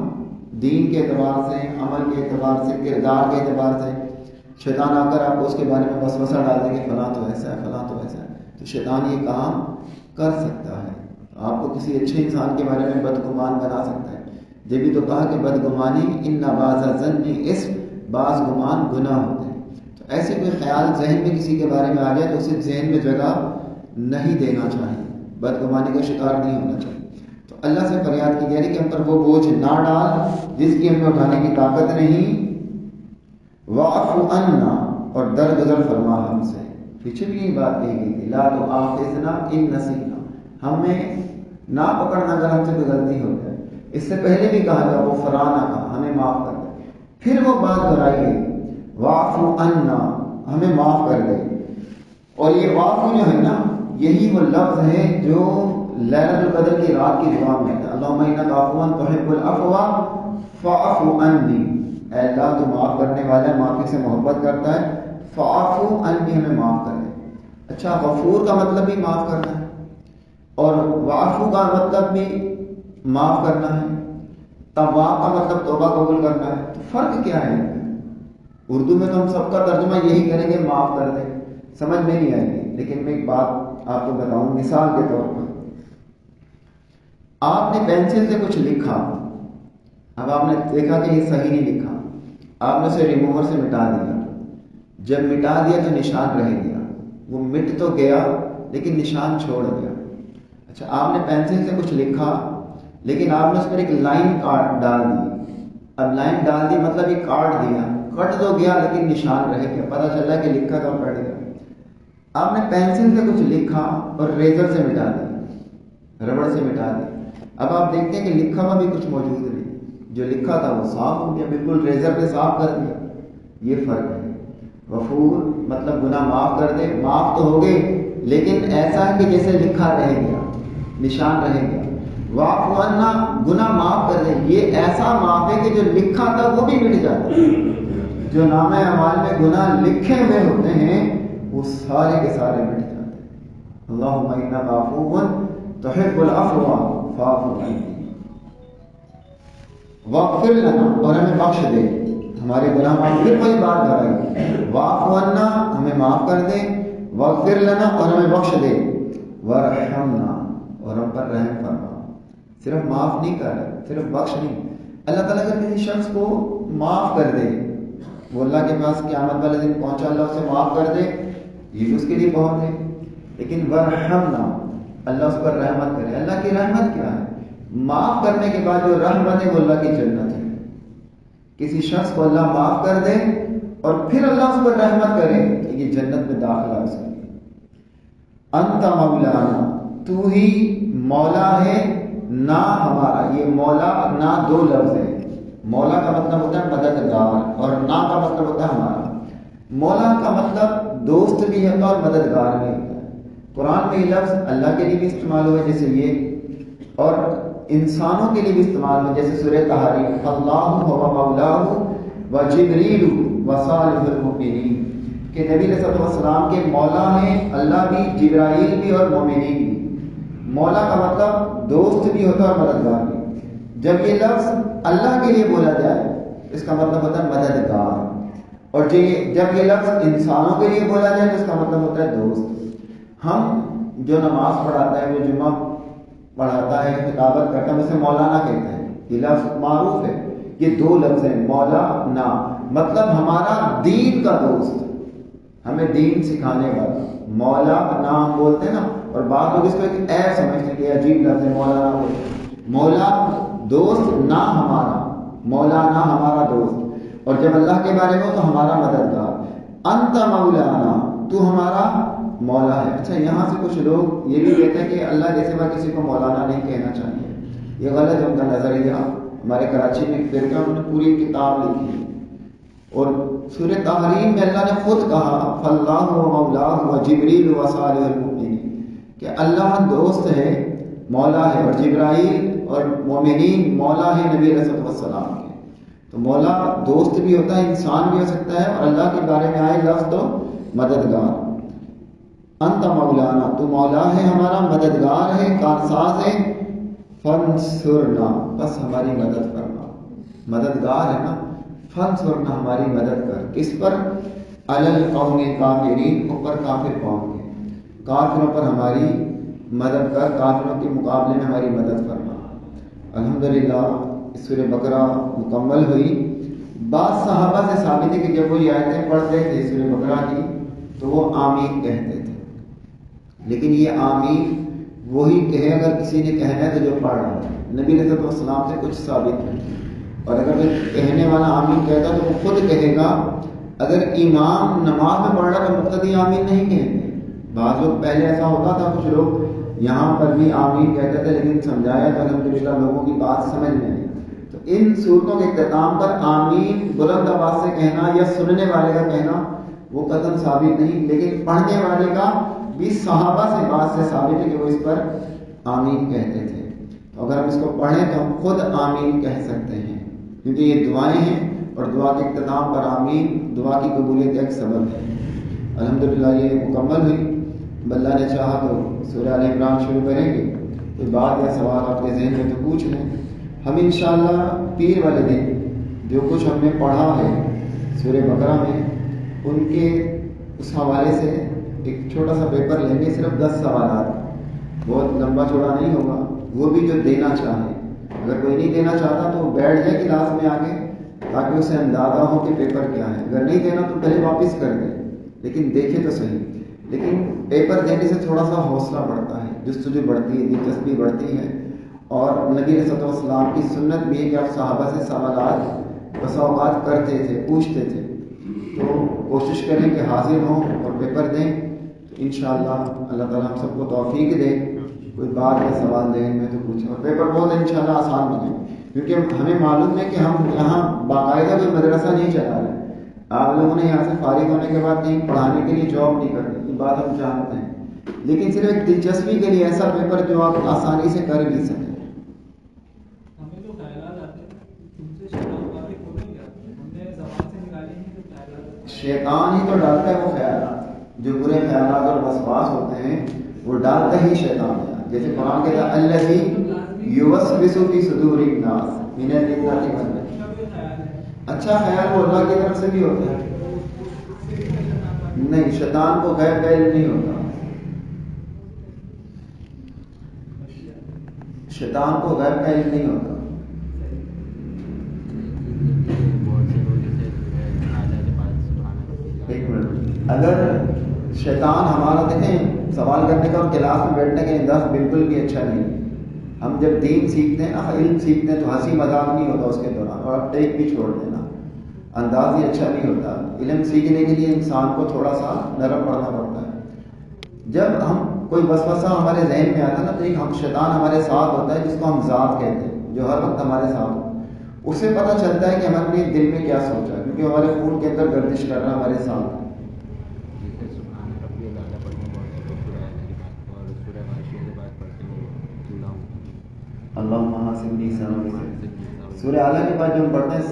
دین کے اعتبار سے، عمل کے اعتبار سے، کردار کے اعتبار سے، شیطان آ کر آپ کو اس کے بارے میں وسوسہ ڈال دے کہ فلاں تو ایسا ہے، فلاں تو ایسا ہے. تو شیطان یہ کام کر سکتا ہے، آپ کو کسی اچھے انسان کے بارے میں بدگمان بنا سکتا ہے. یہ بھی تو کہا کہ بدگمانی ان بعض الظن اسم، بعض گمان گناہ ہوتے ہیں. تو ایسے کوئی خیال ذہن میں کسی کے بارے میں آ جائے تو اسے ذہن میں جگہ نہیں دینا چاہیے، بدگمانی کا شکار نہیں ہونا چاہیے. تو اللہ سے فریاد کی جا رہی کہ ہم پر وہ بوجھ نہ ڈال جس کی ہمیں اٹھانے کی طاقت نہیں. واعف عنا، اور درگزر فرما ہم سے. پیچھے بھی یہ بات کہی گئی تھی، لا تؤاخذنا ان نسینا، ہمیں نہ پکڑنا اگر ہم سے کوئی غلطی ہو جائے. اس سے پہلے بھی کہا گیا وہ فرانا کہا ہمیں معاف کر دے. پھر وہ بات دہرائی گئی واعف عنا، ہمیں معاف کر دے. اور یہ واعف جو ہے نا، یہی وہ لفظ ہے جو لیلۃ القدر کی رات کی دعا میں ہے. اللہم انک عفو تحب العفو فاعف عنی، اے اللہ تو معاف کرنے والا ہے، معافی سے محبت کرتا ہے. فاعف عنی، ہمیں معاف کر دے. اچھا غفور کا مطلب بھی معاف کرنا ہے اور وعفو کا مطلب بھی معاف کرنا ہے. تواب کا مطلب توبہ قبول کرنا ہے. تو فرق کیا ہے؟ اردو میں تو ہم سب کا ترجمہ یہی کریں گے معاف کر دیں، سمجھ میں نہیں آئے گی. لیکن میں ایک بات آپ کو بتاؤں مثال کے طور پر. آپ نے پینسل سے کچھ لکھا، اب آپ نے دیکھا کہ یہ صحیح نہیں لکھا، آپ نے اسے ریموور سے مٹا دیا. جب مٹا دیا تو نشان رہ گیا، وہ مٹ تو گیا لیکن نشان چھوڑ گیا. اچھا آپ نے پینسل سے کچھ لکھا لیکن آپ نے اس پر ایک لائن کاٹ ڈال دی. اب لائن ڈال دی مطلب یہ کاٹ دیا، کٹ تو گیا لیکن نشان رہ گیا، پتہ چلا کہ لکھا کب کٹ گیا. آپ نے پینسل سے کچھ لکھا اور ریزر سے مٹا دیا، ربڑ سے مٹا دیا. اب آپ دیکھتے ہیں کہ لکھا ہوا بھی کچھ موجود نہیں، جو لکھا تھا وہ صاف ہو گیا، بالکل ریزر نے صاف کر دیا. یہ فرق ہے. غفور مطلب گناہ معاف کر دے، معاف تو ہو گئے لیکن ایسا ہے کہ جیسے لکھا رہ گیا، نشان رہ گیا. واعف عنا، گناہ معاف کر دے، یہ ایسا معاف ہے کہ جو لکھا تھا وہ بھی مٹ جاتا ہے. جو نامہ اعمال میں گناہ لکھے ہوئے ہوتے ہیں وہ سارے کے سارے مٹ جاتے ہیں. اللہم انک عفو تحب العفو فاعف عنی واغفر لنا، اور ہمیں بخش دے ہمارے گناہ معاف. پھر کوئی بات دہرائی واعف عنا، ہمیں معاف کر دے، واغفر لنا، اور ہمیں بخش دے، وارحمنا، اور ہم پر رحم فرما. صرف معاف نہیں کر رہے، صرف بخش نہیں. اللہ تعالیٰ اگر کسی شخص کو معاف کر دے، وہ اللہ کے پاس قیامت والے دن پہنچا، اللہ اسے معاف کر دے، یہ بھی اس کے لیے بہت ہے. لیکن وارحمنا، اللہ اس پر رحمت کرے. اللہ کی رحمت کیا ہے؟ معاف کرنے کے بعد جو رحمت ہے وہ اللہ کی جنت ہے. کسی شخص کو اللہ معاف کر دے اور پھر اللہ اس پر رحمت کرے کہ یہ جنت میں داخلہ ہو سکے. انت مولانا، تو ہی مولا ہے، نہ ہمارا. یہ مولا نہ دو لفظ ہے، مولا کا مطلب ہوتا ہے مددگار، اور نا کا مطلب ہوتا ہے ہمارا۔ مولا کا مطلب دوست بھی ہوتا ہے اور مددگار بھی ہوتا ہے۔ قرآن میں یہ لفظ اللہ کے لیے بھی استعمال ہوا جیسے یہ، اور انسانوں کے لیے بھی استعمال ہوا جیسے سورہ تحریم، اللہ هو مولاہ و جبریل و صالح المؤمنین، کہ نبی علیہ السلام کے مولا ہیں اللہ بھی، جبرائیل بھی اور مومنین بھی۔ مولا کا مطلب دوست بھی ہوتا ہے اور مددگار بھی۔ جب یہ لفظ اللہ کے لیے بولا جائے اس کا مطلب ہوتا ہے مددگار، اور جب یہ لفظ انسانوں کے لیے بولا جائے تو اس کا مطلب ہوتا ہے دوست۔ ہم جو نماز پڑھاتا ہے، جو جمعہ پڑھاتا ہے، خطابت کرتا ہے، اسے مولانا کہتے ہیں۔ یہ لفظ معروف ہے، یہ دو لفظ ہیں مولانا، مطلب ہمارا دین کا دوست، ہمیں دین سکھانے والا۔ مولا نام بولتے ہیں نا، اور بعض لوگ اس کو ایک عیب سمجھتے ہیں کہ عجیب لفظ ہے مولانا بولتے۔ مولا دوست، نہ ہمارا، مولا نہ ہمارا دوست، اور جب اللہ کے بارے میں ہو تو ہمارا مددگار۔ انت مولانا، تو ہمارا مولا ہے۔ اچھا، یہاں سے کچھ لوگ یہ بھی کہتے ہیں کہ اللہ کے سوا کسی کو مولانا نہیں کہنا چاہیے، یہ غلط ہے ان کا نظریہ۔ ہمارے کراچی میں ایک فرقہ، انہوں نے پوری کتاب لکھی ہے، اور سورہ تحریم میں اللہ نے خود کہا فاللہ و مولاہ و جبریل و صالح المؤمنین، کہ اللہ دوست ہے، مولا ہے، اور جبرائیل اور مومنین مولا ہے نبی علیہ السلام کے۔ تو مولا دوست بھی ہوتا ہے، انسان بھی ہو سکتا ہے، اور اللہ کے بارے میں آئے لفظ تو مددگار۔ انت مولانا، تو مولا ہے ہمارا، مددگار ہے، کارساز ہے، فانصرنا، بس ہماری مدد کرنا، مددگار ہے نا، فانصرنا، ہماری مدد کر، کس پر؟ علی القوم الکافرین، اوپر کافر قوم کے، کافروں پر ہماری مدد کر، کافروں کے مقابلے میں ہماری مدد کرنا۔ الحمدللہ سورہ بقرہ مکمل ہوئی۔ بعض صحابہ سے ثابت ہے کہ جب وہ یہ آیتیں پڑھتے تھے سورہ بقرہ کی تو وہ آمین کہتے تھے، لیکن یہ آمین وہی کہے اگر کسی نے کہنا ہے تو جو پڑھ رہا ہے، نبی علیہ السلام سے کچھ ثابت نہیں۔ اور اگر کوئی کہنے والا آمین کہتا تو وہ خود کہے گا، اگر امام نماز میں پڑھ رہا تو مقتدی آمین نہیں کہیں گے۔ بعض لوگ پہلے ایسا ہوتا تھا، کچھ لوگ یہاں پر بھی آمین کہتے تھے، لیکن سمجھایا تو الحمدللہ لوگوں کی بات سمجھ میں آئی۔ تو ان صورتوں کے اختتام پر آمین بلند آواز سے کہنا یا سننے والے کا کہنا وہ قطعاً ثابت نہیں، لیکن پڑھنے والے کا بھی صحابہ سے بات سے ثابت ہے کہ وہ اس پر آمین کہتے تھے۔ تو اگر ہم اس کو پڑھیں تو ہم خود آمین کہہ سکتے ہیں، کیونکہ یہ دعائیں ہیں، اور دعا کے اختتام پر آمین دعا کی قبولیت ایک سبب ہے۔ الحمدللہ یہ مکمل ہوئی۔ اللہ نے چاہا تو سورہ آل عمران شروع کریں گے، کوئی بات یا سوال آپ کے ذہن میں تو پوچھ لیں۔ ہم انشاءاللہ پیر والے دن جو کچھ ہم نے پڑھا ہے سورہ بقرہ میں، ان کے اس حوالے سے ایک چھوٹا سا پیپر لیں گے، صرف 10 سوالات، بہت لمبا چوڑا نہیں ہوگا، وہ بھی جو دینا چاہے۔ اگر کوئی نہیں دینا چاہتا تو بیٹھ جائے کلاس میں آ کے، تاکہ اسے اندازہ ہو کہ پیپر کیا ہے۔ اگر نہیں دینا تو پہلے واپس کر دیں، لیکن دیکھے تو صحیح۔ لیکن پیپر دینے سے تھوڑا سا حوصلہ بڑھتا ہے، جستجو بڑھتی ہے، دلچسپی بڑھتی ہے، اور نبی علیہ السلام کی سنت بھی ہے کہ آپ صحابہ سے سوالات بسا اوقات کرتے تھے، پوچھتے تھے۔ تو کوشش کریں کہ حاضر ہوں اور پیپر دیں، تو انشاءاللہ اللہ تعالیٰ ہم سب کو توفیق دے۔ کوئی بات یا سوال ذہن میں تو پوچھیں، اور پیپر بہت انشاءاللہ آسان بنے، کیونکہ ہمیں معلوم ہے کہ ہم یہاں باقاعدہ کوئی مدرسہ نہیں چلا رہے۔ آپ لوگوں نے یہاں سے فارغ ہونے کے بعد کہیں پڑھانے کے لیے جاب نہیں کرنی، یہ بات ہم جانتے ہیں، لیکن صرف ایک دلچسپی کے لیے ایسا پیپر جو آپ آسانی سے کر بھی سکیں۔ شیطان ہی تو ڈالتا ہے وہ خیالات، جو برے خیالات اور وسواس ہوتے ہیں وہ ڈالتا ہی شیطان ہے۔ جیسے قرآن کہتا ہے الذی یوسوس فی صدور الناس من الجنۃ والناس، اچھا خیال وہ اللہ کی طرف سے بھی ہوتا ہے، نہیں شیطان کو غیب کا علم نہیں ہوتا، شیطان کو غیب کا علم نہیں ہوتا۔ ایک منٹ، اگر شیطان ہمارا دیکھیں سوال کرنے کا اور کلاس میں بیٹھنے کا انداز بالکل بھی اچھا نہیں ہے۔ ہم جب دین سیکھتے ہیں نا، علم سیکھتے ہیں تو ہنسی مذاق نہیں ہوتا اس کے دوران، اور اب ٹیک بھی چھوڑ دینا، انداز ہی اچھا نہیں ہوتا۔ علم سیکھنے کے لیے انسان کو تھوڑا سا نرم پڑنا پڑتا ہے۔ جب ہم کوئی وسوسہ ہمارے ذہن میں آتا ہے نا، تو ایک ہم شیطان ہمارے ساتھ ہوتا ہے جس کو ہم ذات کہتے ہیں، جو ہر وقت ہمارے ساتھ ہوتا ہے، اسے پتہ چلتا ہے کہ ہمارے لیے دل میں کیا سوچا ہے، کیونکہ ہمارے خون کے اندر گردش کر رہا ہمارے ساتھ. جیسے سبحان ربی الاعلیٰ پڑھنے بہت سے لوگ سورہ اعلیٰ کے بعد اور سورہ غاشیہ کے بعد پڑھتے ہیں اللہم حاسبنی حسابی سے. سورہ اعلیٰ کے بعد جو ہم پڑھتے ہیں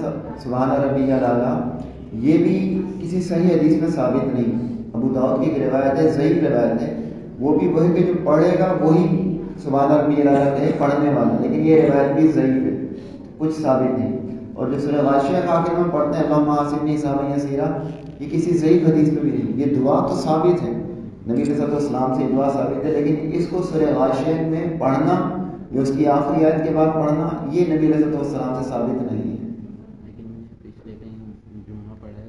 سبحان ربی الاعلیٰ، یہ بھی کسی صحیح حدیث میں ثابت نہیں. ابو داؤد کی ایک روایت ہے، ضعیف روایت ہے، وہ بھی وہی کہ جو پڑھے گا وہی سبحان ربی الاعلیٰ کہے پڑھنے والا، لیکن یہ روایت بھی ضعیف ہے، کچھ ثابت نہیں. اور جو سورہ غاشیہ کے آخر میں پڑھتے ہیں اللہم حاسبنی حسابا یسیرا، یہ کسی ضعیف حدیث میں بھی نہیں. یہ دعا تو ثابت ہے، نبی علیہ الصلوۃ والسلام سے دعا ثابت ہے، لیکن اس کو سورہ غاشیہ میں پڑھنا یا اس کی آخری آیت کے بعد پڑھنا یہ نبی علیہ الصلوۃ والسلام سے ثابت نہیں ہے. لیکن پچھلے کہیں جمعہ پڑھا ہے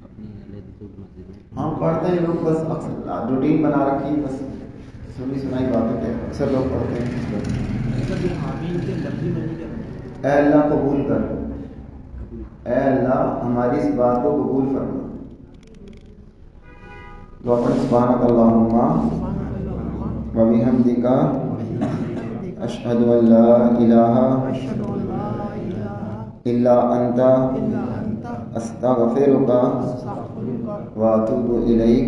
اپنی مسجد میں. ہاں پڑھتے ہیں لوگ، بس اکثر روٹین بنا رکھی ہے، بس سنی سنائی باتیں ہیں، اکثر لوگ پڑھتے ہیں. اے اللہ قبول کر، اے اللہ ہماری اس بات کو قبول فرما. تو اپنے سبحانک اللہم و بحمدک اشہد ان لا الہ الا انت استغفرک و اتوب الیک.